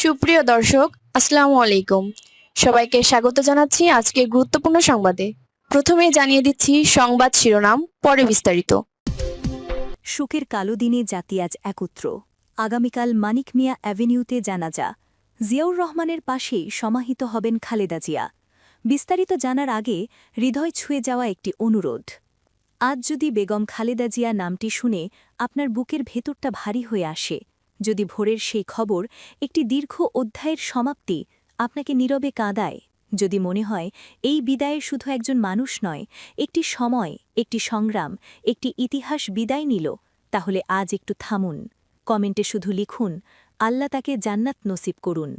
সুপ্রিয় দর্শক, আসসালামু আলাইকুম। সবাইকে স্বাগত জানাচ্ছি আজকের গুরুত্বপূর্ণ সংবাদে। প্রথমেই জানিয়ে দিচ্ছি সংবাদ শিরোনাম, পরে বিস্তারিত। শোকের কালো দিনে জাতি আজ একত্র। আগামীকাল মানিক মিয়া অ্যাভিনিউতে জানাজা। জিয়াউর রহমানের পাশেই সমাহিত হবেন খালেদা জিয়া। বিস্তারিত জানার আগে হৃদয় ছুঁয়ে যাওয়া একটি অনুরোধ। আজ যদি বেগম খালেদা জিয়া নামটি শুনে আপনার বুকের ভেতরটা ভারী হয়ে আসে, যদি ভোরের সেই খবর একটি দীর্ঘ অধ্যায়ের সমাপ্তি আপনাকে নীরবে কাঁদায়, যদি মনে হয় এই বিদায়ে শুধু একজন মানুষ নয়, একটি সময়, একটি সংগ্রাম, একটি ইতিহাস বিদায় নিল, তাহলে আজ একটু থামুন। কমেন্টে শুধু লিখুন, আল্লাহ তাকে জান্নাত নসিব করুন।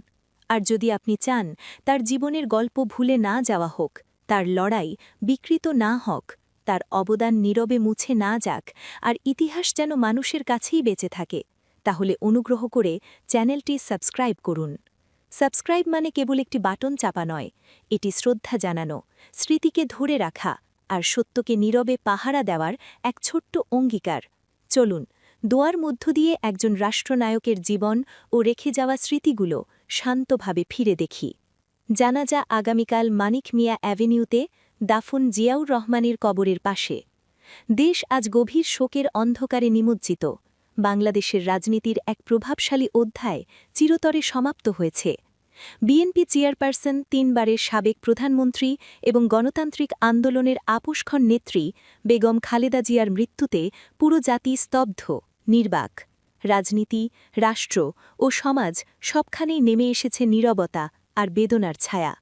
আর যদি আপনি চান তার জীবনের গল্প ভুলে না যাওয়া হোক, তার লড়াই বিকৃত না হোক, তার অবদান নীরবে মুছে না যাক, আর ইতিহাস যেন মানুষের কাছেই বেঁচে থাকে, তাহলে অনুগ্রহ করে চ্যানেলটি সাবস্ক্রাইব করুন। সাবস্ক্রাইব মানে কেবল একটি বাটন চাপা নয়, এটি শ্রদ্ধা জানানো, স্মৃতিকে ধরে রাখা আর সত্যকে নীরবে পাহারা দেওয়ার এক ছোট্ট অঙ্গীকার। চলুন দোয়ার মধ্য দিয়ে একজন রাষ্ট্রনায়কের জীবন ও রেখে যাওয়া স্মৃতিগুলো শান্তভাবে ফিরে দেখি। জানাজা আগামীকাল মানিক মিয়া অ্যাভিনিউতে, দাফন জিয়াউর রহমানের কবরের পাশে। দেশ আজ গভীর শোকের অন্ধকারে নিমজ্জিত। বাংলাদেশের রাজনীতির এক প্রভাবশালী অধ্যায় চিরতরে সমাপ্ত হয়েছে। বিএনপি চেয়ারপারসন, ৩ বারের সাবেক প্রধানমন্ত্রী এবং গণতান্ত্রিক আন্দোলনের আপোষক্ষণ নেত্রী বেগম খালেদা জিয়ার মৃত্যুতে পুরো জাতি স্তব্ধ, নির্বাক। রাজনীতি, রাষ্ট্র ও সমাজ সবখানেই নেমে এসেছে নীরবতা আর বেদনার ছায়া।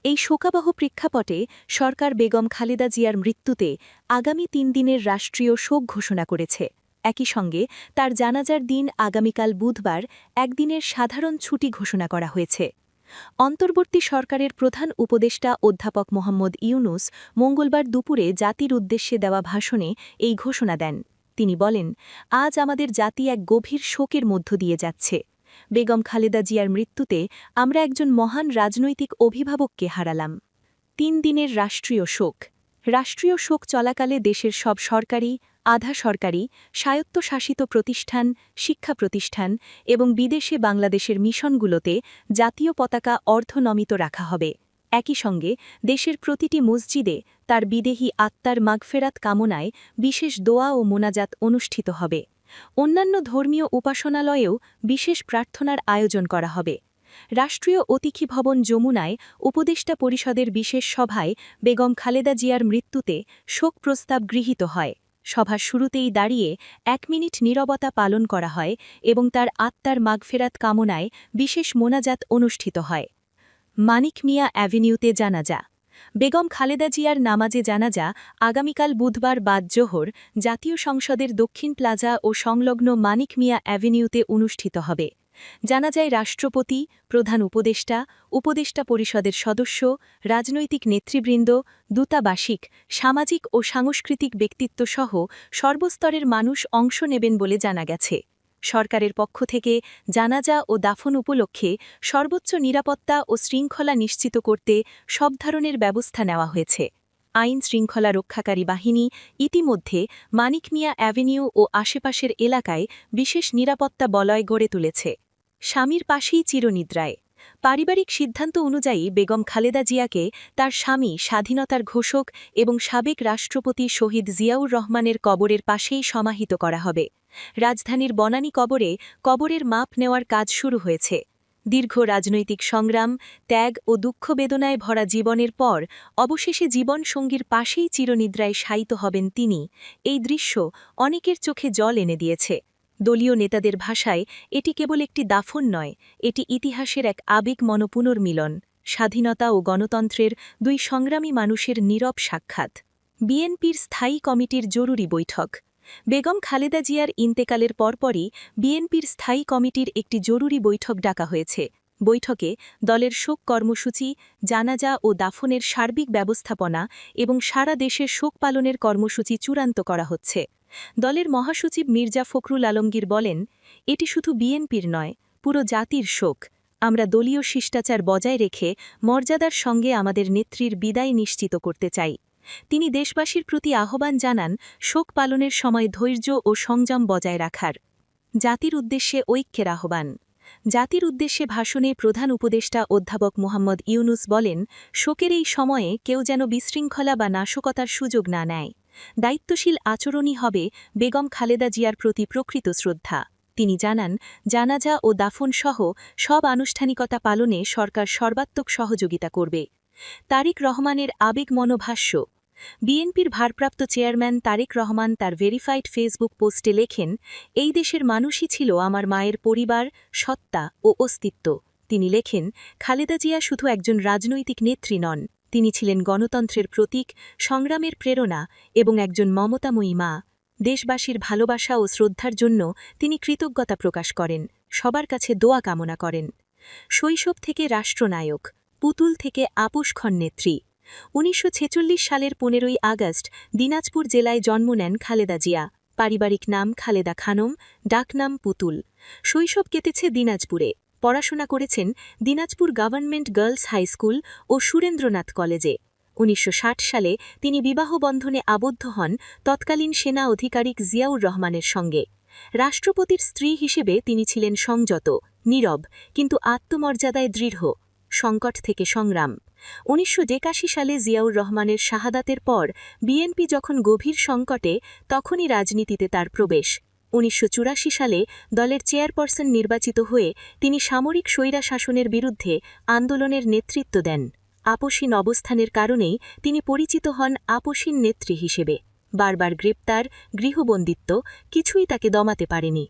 এই শোকাবহ প্রেক্ষাপটে সরকার বেগম খালেদা জিয়ার মৃত্যুতে আগামী ৩ দিনের রাষ্ট্রীয় শোক ঘোষণা করেছে। একই সঙ্গে তার জানাজার দিন আগামীকাল বুধবার একদিনের সাধারণ ছুটি ঘোষণা করা হয়েছে। অন্তর্বর্তী সরকারের প্রধান উপদেষ্টা অধ্যাপক মোহাম্মদ ইউনুস মঙ্গলবার দুপুরে জাতির উদ্দেশ্যে দেওয়া ভাষণে এই ঘোষণা দেন। তিনি বলেন, আজ আমাদের জাতি এক গভীর শোকের মধ্য দিয়ে যাচ্ছে। বেগম খালেদা জিয়ার মৃত্যুতে আমরা একজন মহান রাজনৈতিক অভিভাবককে হারালাম। ৩ দিনের রাষ্ট্রীয় শোক। রাষ্ট্রীয় শোক চলাকালে দেশের সব সরকারি, আধা সরকারি, স্বায়ত্তশাসিত প্রতিষ্ঠান, শিক্ষা প্রতিষ্ঠান এবং বিদেশে বাংলাদেশের মিশনগুলোতে জাতীয় পতাকা অর্ধনমিত রাখা হবে। একই সঙ্গে দেশের প্রতিটি মসজিদে তার বিদেহী আত্মার মাগফেরাত কামনায় বিশেষ দোয়া ও মোনাজাত অনুষ্ঠিত হবে। অন্যান্য ধর্মীয় উপাসনালয়েও বিশেষ প্রার্থনার আয়োজন করা হবে। রাষ্ট্রীয় অতিথি ভবন যমুনায় উপদেষ্টা পরিষদের বিশেষ সভায় বেগম খালেদা জিয়ার মৃত্যুতে শোক প্রস্তাব গৃহীত হয়। সভার শুরুতেই দাঁড়িয়ে ১ মিনিট নীরবতা পালন করা হয় এবং তার আত্মার মাগফেরাত কামনায় বিশেষ মোনাজাত অনুষ্ঠিত হয়। মানিক মিয়া অ্যাভিনিউতে জানাজা। বেগম খালেদা জিয়ার নামাজে জানাজা আগামীকাল বুধবার বাদ জোহর জাতীয় সংসদের দক্ষিণ প্লাজা ও সংলগ্ন মানিক মিয়া অ্যাভিনিউতে অনুষ্ঠিত হবে। জানাজায় রাষ্ট্রপতি, প্রধান উপদেষ্টা, উপদেষ্টা পরিষদের সদস্য, রাজনৈতিক নেতৃবৃন্দ, দূতাবাসিক, সামাজিক ও সাংস্কৃতিক ব্যক্তিত্বসহ সর্বস্তরের মানুষ অংশ নেবেন বলে জানা গেছে। সরকারের পক্ষ থেকে জানাজা ও দাফন উপলক্ষে সর্বোচ্চ নিরাপত্তা ও শৃঙ্খলা নিশ্চিত করতে সব ধরনের ব্যবস্থা নেওয়া হয়েছে। আইন শৃঙ্খলা রক্ষাকারী বাহিনী ইতিমধ্যে মানিক মিয়া অ্যাভিনিউ ও আশেপাশের এলাকায় বিশেষ নিরাপত্তা বলয় গড়ে তুলেছে। স্বামীর পাশেই চিরনিদ্রায়। পারিবারিক সিদ্ধান্ত অনুযায়ী বেগম খালেদা জিয়াকে তার স্বামী, স্বাধীনতার ঘোষক এবং সাবেক রাষ্ট্রপতি শহীদ জিয়াউর রহমানের কবরের পাশেই সমাহিত করা হবে। রাজধানীর বনানী কবরে কবরের মাপ নেওয়ার কাজ শুরু হয়েছে। দীর্ঘ রাজনৈতিক সংগ্রাম, ত্যাগ ও দুঃখ বেদনায় ভরা জীবনের পর অবশেষে জীবনসঙ্গীর পাশেই চিরনিদ্রায় শায়িত হবেন তিনি। এই দৃশ্য অনেকের চোখে জল এনে দিয়েছে। দলীয় নেতাদের ভাষায় এটি কেবল একটি দাফন নয়, এটি ইতিহাসের এক আবেগমন পুনর্মিলন, স্বাধীনতা ও গণতন্ত্রের ২ সংগ্রামী মানুষের নীরব সাক্ষাৎ। বিএনপির স্থায়ী কমিটির জরুরি বৈঠক। বেগম খালেদা জিয়ার ইন্তেকালের পরপরই বিএনপির স্থায়ী কমিটির একটি জরুরি বৈঠক ডাকা হয়েছে। বৈঠকে দলের শোক কর্মসূচি, জানাজা ও দাফনের সার্বিক ব্যবস্থাপনা এবং সারা দেশের শোক পালনের কর্মসূচি চূড়ান্ত করা হচ্ছে। দলের মহাসচিব মির্জা ফখরুল আলমগীর বলেন, এটি শুধু বিএনপির নয়, পুরো জাতির শোক। আমরা দলীয় শিষ্টাচার বজায় রেখে মর্যাদার সঙ্গে আমাদের নেত্রীর বিদায় নিশ্চিত করতে চাই। তিনি দেশবাসীর প্রতি আহ্বান জানান শোক পালনের সময় ধৈর্য ও সংযম বজায় রাখার। জাতির উদ্দেশ্যে ঐক্যের আহ্বান। জাতির উদ্দেশ্যে ভাষণে প্রধান উপদেষ্টা অধ্যাপক মোহাম্মদ ইউনুস বলেন, শোকের এই সময়ে কেউ যেন বিশৃঙ্খলা বা নাশকতার সুযোগ না নেয়। দায়িত্বশীল আচরণই হবে বেগম খালেদা জিয়ার প্রতি প্রকৃত শ্রদ্ধা। তিনি জানান, জানাজা ও দাফনসহ সব আনুষ্ঠানিকতা পালনে সরকার সর্বাত্মক সহযোগিতা করবে। তারেক রহমানের আবেগ মনোভাষ্য। বিএনপির ভারপ্রাপ্ত চেয়ারম্যান তারেক রহমান তার ভেরিফাইড ফেসবুক পোস্টে লেখেন, এই দেশের মানুষই ছিল আমার মায়ের পরিবার, সত্তা ও অস্তিত্ব। তিনি লেখেন, খালেদা জিয়া শুধু একজন রাজনৈতিক নেত্রী নন, তিনি ছিলেন গণতন্ত্রের প্রতীক, সংগ্রামের প্রেরণা এবং একজন মমতাময়ী মা। দেশবাসীর ভালোবাসা ও শ্রদ্ধার জন্য তিনি কৃতজ্ঞতা প্রকাশ করেন, সবার কাছে দোয়া কামনা করেন। শৈশব থেকে রাষ্ট্রনায়ক, পুতুল থেকে আপোষক্ষণ নেত্রী। ১৯৪৬ সালের ১৫ই আগস্ট দিনাজপুর জেলায় জন্ম নেন খালেদা জিয়া। পারিবারিক নাম খালেদা খানম, ডাকনাম পুতুল। শৈশব কেটেছে দিনাজপুরে। পড়াশোনা করেছেন Dinajpur government girls high school ও সুরেন্দ্রনাথ কলেজে। ১৯৬০ সালে তিনি বিবাহবন্ধনে আবদ্ধ হন তৎকালীন সেনা আধিকারিক জিয়াউর রহমানের সঙ্গে। রাষ্ট্রপতির স্ত্রী হিসেবে তিনি ছিলেন সংযত, নীরব, কিন্তু আত্মমর্যাদায় দৃঢ়। সংকট থেকে সংগ্রাম। ১৯৮১ সালে জিয়াউর রহমানের শাহাদাতের পর বিএনপি যখন গভীর সংকটে, তখনই রাজনীতিতে তার প্রবেশ। ১৯৮৪ সালে দলের চেয়ারপারসন নির্বাচিত হয়ে তিনি সামরিক স্বৈরাশাসনের বিরুদ্ধে আন্দোলনের নেতৃত্ব দেন। আপোষহীন অবস্থানের কারণেই তিনি পরিচিত হন আপোষহীন নেত্রী হিসেবে। বারবার গ্রেপ্তার, গৃহবন্দিত্ব কিছুই তাকে দমাতে পারেনি।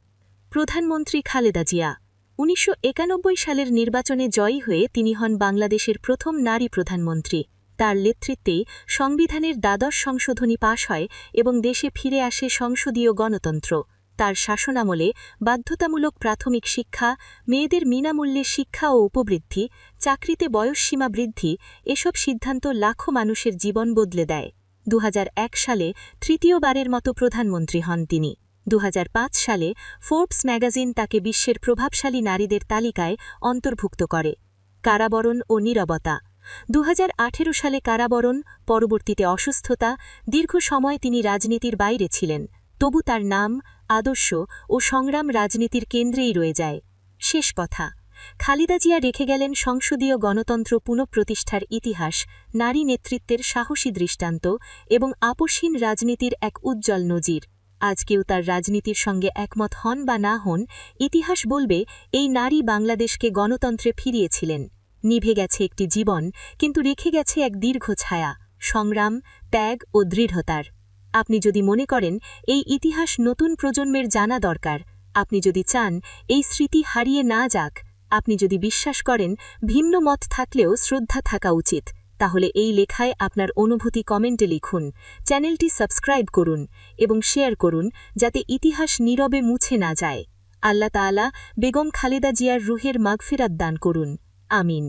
প্রধানমন্ত্রী খালেদা জিয়া। ১৯৯১ সালের নির্বাচনে জয়ী হয়ে তিনি হন বাংলাদেশের প্রথম নারী প্রধানমন্ত্রী। তার নেতৃত্বেই সংবিধানের দ্বাদশ সংশোধনী পাশ হয় এবং দেশে ফিরে আসে সংসদীয় গণতন্ত্র। তার শাসনামলে বাধ্যতামূলক প্রাথমিক শিক্ষা, মেয়েদের বিনামূল্যে শিক্ষা ও উপবৃদ্ধি, চাকরিতে বয়সসীমা বৃদ্ধি, এসব সিদ্ধান্ত লাখো মানুষের জীবন বদলে দেয়। ২০০১ সালে তৃতীয়বারের মতো প্রধানমন্ত্রী হন তিনি। ২০০৫ সালে ফোর্বস ম্যাগাজিন তাকে বিশ্বের প্রভাবশালী নারীদের তালিকায় অন্তর্ভুক্ত করে। কারাবরণ ও নীরবতা। ২০১৮ সালে কারাবরণ, পরবর্তীতে অসুস্থতা, দীর্ঘ সময় তিনি রাজনীতির বাইরে ছিলেন। তবু তার নাম, আদর্শ ও সংগ্রাম রাজনীতির কেন্দ্রেই রয়ে যায়। শেষ কথা, খালেদা জিয়া রেখে গেলেন সংসদীয় গণতন্ত্র পুনঃপ্রতিষ্ঠার ইতিহাস, নারী নেতৃত্বের সাহসী দৃষ্টান্ত এবং আপোষহীন রাজনীতির এক উজ্জ্বল নজির। আজ কেউ তার রাজনীতির সঙ্গে একমত হন বা না হন, ইতিহাস বলবে এই নারী বাংলাদেশকে গণতন্ত্রে ফিরিয়েছিলেন। নিভে গেছে একটি জীবন, কিন্তু রেখে গেছে এক দীর্ঘ ছায়া, সংগ্রাম, ত্যাগ ও দৃঢ়তার। আপনি যদি মনে করেন এই ইতিহাস নতুন প্রজন্মের জানা দরকার, আপনি যদি চান এই স্মৃতি হারিয়ে না যাক, আপনি যদি বিশ্বাস করেন ভিন্ন মত থাকলেও শ্রদ্ধা থাকা উচিত, তাহলে এই লেখায় আপনার অনুভূতি কমেন্টে লিখুন। চ্যানেলটি সাবস্ক্রাইব করুন এবং শেয়ার করুন যাতে ইতিহাস নীরবে মুছে না যায়। আল্লাহ তাআলা বেগম খালেদা জিয়ার রুহের মাগফিরাত দান করুন। আমিন।